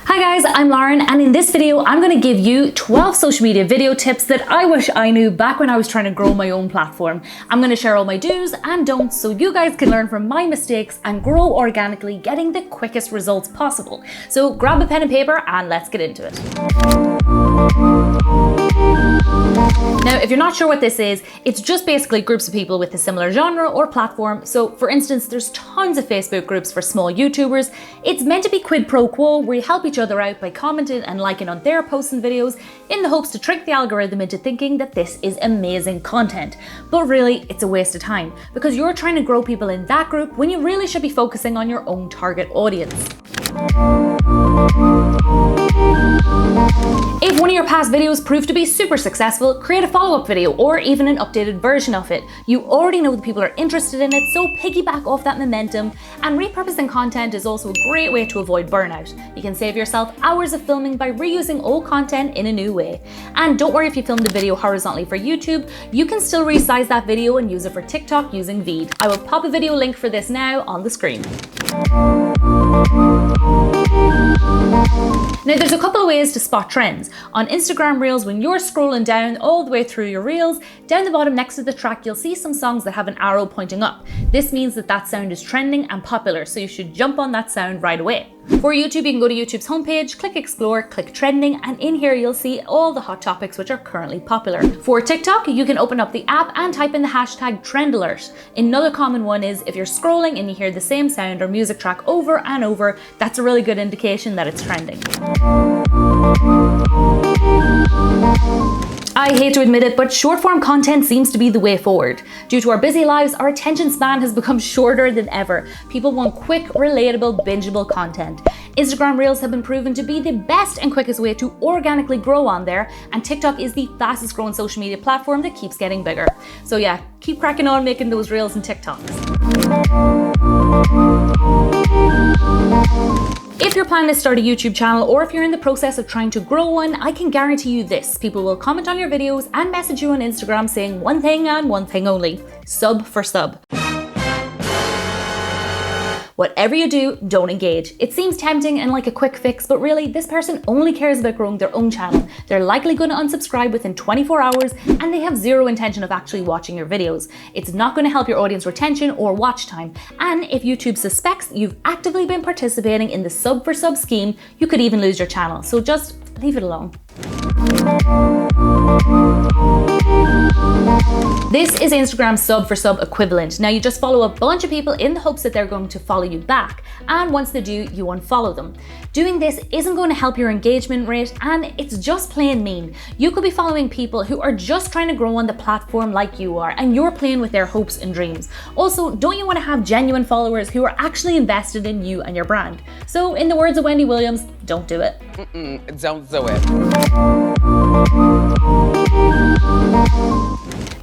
Hi guys, I'm Lauren, and in this video I'm going to give you 12 social media video tips that I wish I knew back when I was trying to grow my own platform. I'm going to share all my do's and don'ts so you guys can learn from my mistakes and grow organically, getting the quickest results possible. So grab a pen and paper and let's get into it. Now, if you're not sure what this is, it's just basically groups of people with a similar genre or platform. So for instance, there's tons of Facebook groups for small YouTubers. It's meant to be quid pro quo, where you help each other out by commenting and liking on their posts and videos in the hopes to trick the algorithm into thinking that this is amazing content. But really, it's a waste of time because you're trying to grow people in that group when you really should be focusing on your own target audience. If one of your past videos proved to be super successful, create a follow-up video or even an updated version of it. You already know that people are interested in it, so piggyback off that momentum. And repurposing content is also a great way to avoid burnout. You can save yourself hours of filming by reusing old content in a new way. And don't worry if you filmed a video horizontally for YouTube, you can still resize that video and use it for TikTok using Veed. I will pop a video link for this now on the screen. Now, there's a couple of ways to spot trends. On Instagram Reels, when you're scrolling down all the way through your Reels, down the bottom next to the track, you'll see some songs that have an arrow pointing up. This means that that sound is trending and popular, so you should jump on that sound right away. For YouTube, you can go to YouTube's homepage, click Explore, click Trending, and in here you'll see all the hot topics which are currently popular. For TikTok, you can open up the app and type in the hashtag Trend Alert. Another common one is if you're scrolling and you hear the same sound or music track over and over, that's a really good indication that it's trending. I hate to admit it, but short form content seems to be the way forward. Due to our busy lives, our attention span has become shorter than ever. People want quick, relatable, bingeable content. Instagram Reels have been proven to be the best and quickest way to organically grow on there, and TikTok is the fastest growing social media platform that keeps getting bigger. So yeah, keep cracking on making those Reels and TikToks. If you're planning to start a YouTube channel, or if you're in the process of trying to grow one, I can guarantee you this: people will comment on your videos and message you on Instagram saying one thing and one thing only: sub for sub. Whatever you do, don't engage. It seems tempting and like a quick fix, but really, this person only cares about growing their own channel. They're likely going to unsubscribe within 24 hours, and they have zero intention of actually watching your videos. It's not going to help your audience retention or watch time. And if YouTube suspects you've actively been participating in the sub for sub scheme, you could even lose your channel. So just leave it alone. This is Instagram's sub for sub equivalent. Now, you just follow a bunch of people in the hopes that they're going to follow you back, and once they do, you unfollow them. Doing this isn't going to help your engagement rate, and it's just plain mean. You could be following people who are just trying to grow on the platform like you are, and you're playing with their hopes and dreams. Also, don't you want to have genuine followers who are actually invested in you and your brand? So in the words of Wendy Williams, don't do it. Don't do it.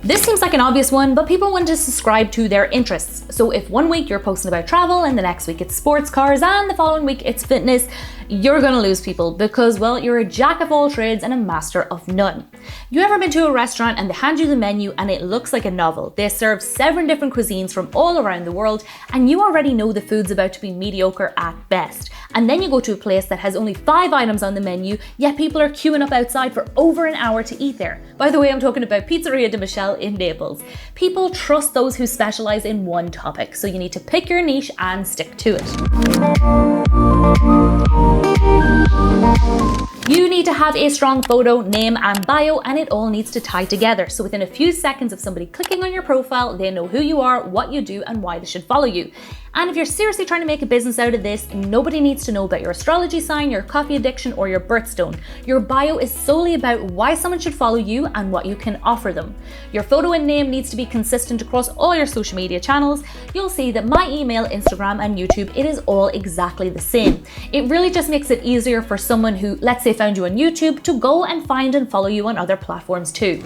This seems like an obvious one, but people want to subscribe to their interests. So if one week you're posting about travel and the next week it's sports cars and the following week it's fitness, you're gonna lose people because, well, you're a jack of all trades and a master of none. You ever been to a restaurant and they hand you the menu and it looks like a novel? They serve 7 different cuisines from all around the world, and you already know the food's about to be mediocre at best. And then you go to a place that has only 5 items on the menu, yet people are queuing up outside for over an hour to eat there. By the way, I'm talking about Pizzeria de Michelle in Naples. People trust those who specialize in one topic, so you need to pick your niche and stick to it. You need to have a strong photo, name, and bio, and it all needs to tie together. So within a few seconds of somebody clicking on your profile, they know who you are, what you do, and why they should follow you. And if you're seriously trying to make a business out of this, nobody needs to know about your astrology sign, your coffee addiction, or your birthstone. Your bio is solely about why someone should follow you and what you can offer them. Your photo and name needs to be consistent across all your social media channels. You'll see that my email, Instagram, and YouTube, it is all exactly the same. It really just makes it easier for someone who, let's say, found you on YouTube to go and find and follow you on other platforms too.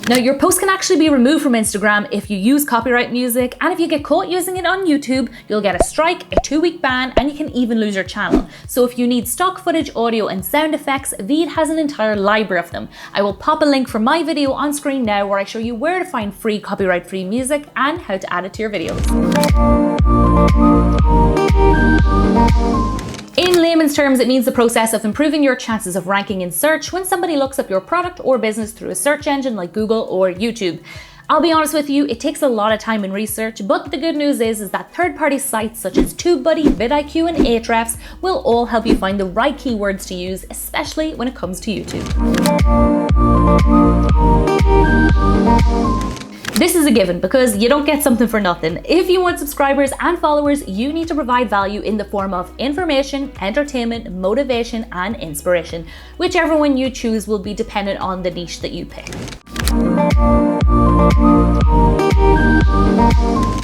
Now, your post can actually be removed from Instagram if you use copyright music, and if you get caught using it on YouTube, you'll get a strike, a 2-week ban, and you can even lose your channel. So if you need stock footage, audio, and sound effects, Veed has an entire library of them. I will pop a link for my video on screen now where I show you where to find free copyright-free music and how to add it to your videos. layman's terms, it means the process of improving your chances of ranking in search when somebody looks up your product or business through a search engine like Google or YouTube. I'll be honest with you, it takes a lot of time and research, but the good news is that third-party sites such as TubeBuddy, vidIQ and Ahrefs will all help you find the right keywords to use, especially when it comes to YouTube. This is a given because you don't get something for nothing. If you want subscribers and followers, you need to provide value in the form of information, entertainment, motivation, and inspiration. Whichever one you choose will be dependent on the niche that you pick.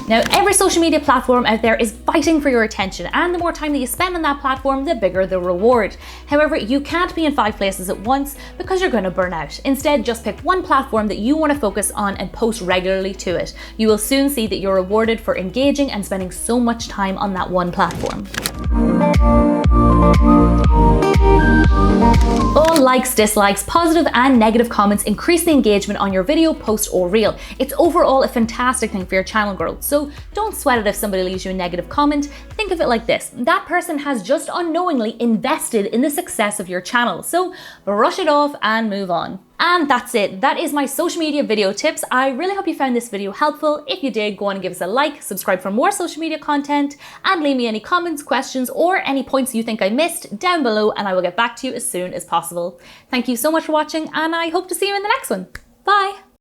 Now, every social media platform out there is fighting for your attention, and the more time that you spend on that platform, the bigger the reward. However, you can't be in 5 places at once because you're going to burn out. Instead, just pick one platform that you want to focus on and post regularly to it. You will soon see that you're rewarded for engaging and spending so much time on that one platform. All likes, dislikes, positive and negative comments increase the engagement on your video, post or reel. It's overall a fantastic thing for your channel growth, so don't sweat it if somebody leaves you a negative comment. Think of it like this: that person has just unknowingly invested in the success of your channel, so brush it off and move on. And that's it. That is my social media video tips. I really hope you found this video helpful. If you did, go on and give us a like, subscribe for more social media content, and leave me any comments, questions, or any points you think I missed down below, and I will get back to you as soon as possible. Thank you so much for watching, and I hope to see you in the next one. Bye!